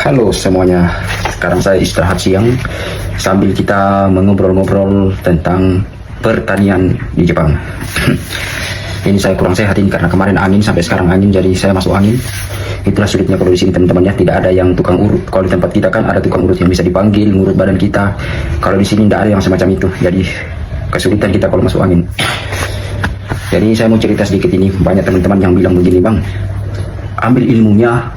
Halo semuanya, sekarang saya istirahat siang sambil kita mengobrol-ngobrol tentang pertanian di Jepang. Ini saya kurang sehat ini karena kemarin angin, sampai sekarang angin, jadi saya masuk angin. Itulah sulitnya kalau di sini teman-teman ya, tidak ada yang tukang urut. Kalau di tempat kita kan ada tukang urut yang bisa dipanggil ngurut badan kita. Kalau di sini tidak ada yang semacam itu, jadi kesulitan kita kalau masuk angin. Jadi saya mau cerita sedikit ini. Banyak teman-teman yang bilang begini, bang, ambil ilmunya,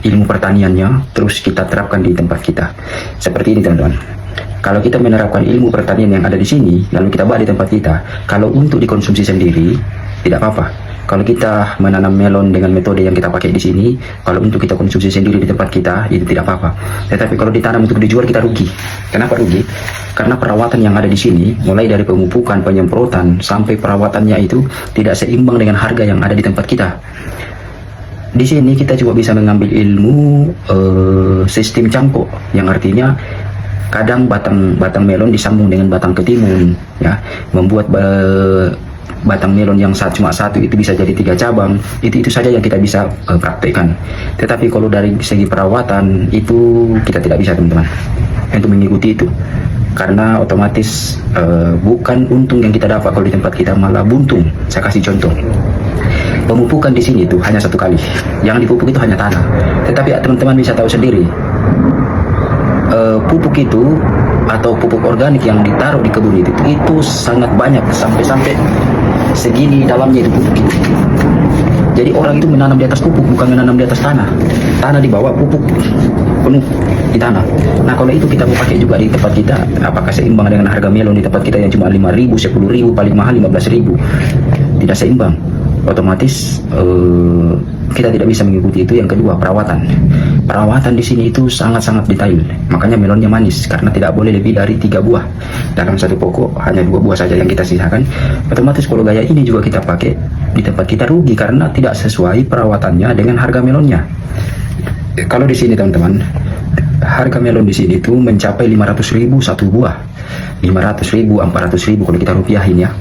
ilmu pertaniannya, terus kita terapkan di tempat kita. Seperti ini teman-teman. Kalau kita menerapkan ilmu pertanian yang ada di sini, lalu kita bawa di tempat kita, kalau untuk dikonsumsi sendiri, tidak apa-apa. Kalau kita menanam melon dengan metode yang kita pakai di sini, kalau untuk kita konsumsi sendiri di tempat kita, itu tidak apa-apa. Tetapi kalau ditanam untuk dijual, kita rugi. Kenapa rugi? Karena perawatan yang ada di sini, mulai dari pemupukan, penyemprotan, sampai perawatannya itu tidak seimbang dengan harga yang ada di tempat kita. Di sini kita cuma bisa mengambil ilmu sistem cangkok, yang artinya kadang batang melon disambung dengan batang ketimun, ya, membuat batang melon yang cuma satu itu bisa jadi 3 cabang. Itu saja yang kita bisa praktekkan. Tetapi kalau dari segi perawatan itu kita tidak bisa teman-teman untuk mengikuti itu, karena otomatis bukan untung yang kita dapat kalau di tempat kita, malah buntung. Saya kasih contoh. Pemupukan di sini itu hanya 1 kali. Yang dipupuk itu hanya tanah. Tetapi ya, teman-teman bisa tahu sendiri, pupuk itu atau pupuk organik yang ditaruh di kebun itu sangat banyak, sampai segini dalamnya itu pupuk itu. Jadi orang itu menanam di atas pupuk, bukan menanam di atas tanah. Tanah di bawah, pupuk penuh di tanah. Nah kalau itu kita mau pakai juga di tempat kita, apakah seimbang dengan harga melon di tempat kita yang cuma 5.000, 10.000, paling mahal 15.000? Tidak seimbang. Otomatis kita tidak bisa mengikuti itu. Yang kedua, perawatan di sini itu sangat-sangat detail. Makanya melonnya manis, karena tidak boleh lebih dari 3 buah dalam satu pokok, hanya 2 buah saja yang kita sisakan. Otomatis kalau gaya ini juga kita pakai di tempat kita, rugi karena tidak sesuai perawatannya dengan harga melonnya. Kalau di sini teman-teman, harga melon di sini itu mencapai 500.000 satu buah, 500.000, 400.000 kalau kita rupiahin ya.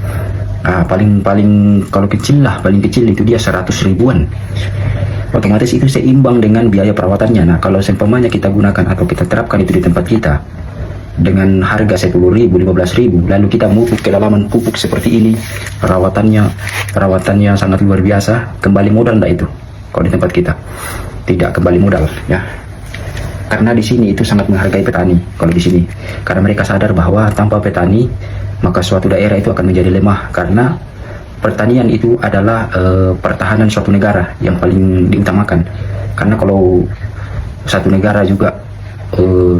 Paling kalau kecil lah, paling kecil itu dia 100 ribuan. Otomatis itu seimbang dengan biaya perawatannya. Nah kalau seumpamanya kita gunakan atau kita terapkan itu di tempat kita dengan harga 10.000, 15.000, lalu kita mupuk ke dalaman pupuk seperti ini, perawatannya sangat luar biasa. Kembali modal enggak itu? Kalau di tempat kita tidak kembali modal ya. Karena di sini itu sangat menghargai petani kalau di sini, karena mereka sadar bahwa tanpa petani maka suatu daerah itu akan menjadi lemah, karena pertanian itu adalah pertahanan suatu negara yang paling diutamakan. Karena kalau satu negara juga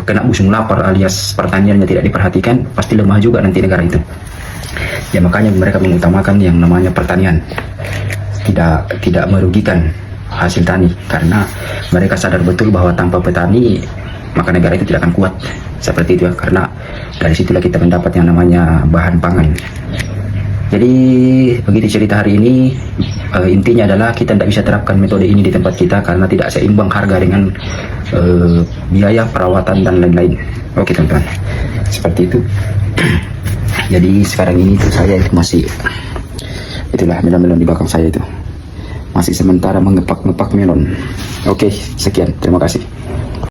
kena musim lapar alias pertaniannya tidak diperhatikan, pasti lemah juga nanti negara itu. Ya makanya mereka mengutamakan yang namanya pertanian, tidak merugikan hasil tani, karena mereka sadar betul bahwa tanpa petani maka negara itu tidak akan kuat. Seperti itu ya, karena dari situlah kita mendapat yang namanya bahan pangan. Jadi begitu cerita hari ini. Intinya adalah kita tidak bisa terapkan metode ini di tempat kita karena tidak seimbang harga dengan biaya perawatan dan lain-lain. Oke teman-teman, seperti itu. Jadi sekarang ini tuh saya itu masih, itulah melon-melon di belakang saya itu masih sementara mengepak-ngepak melon. Oke, sekian, terima kasih.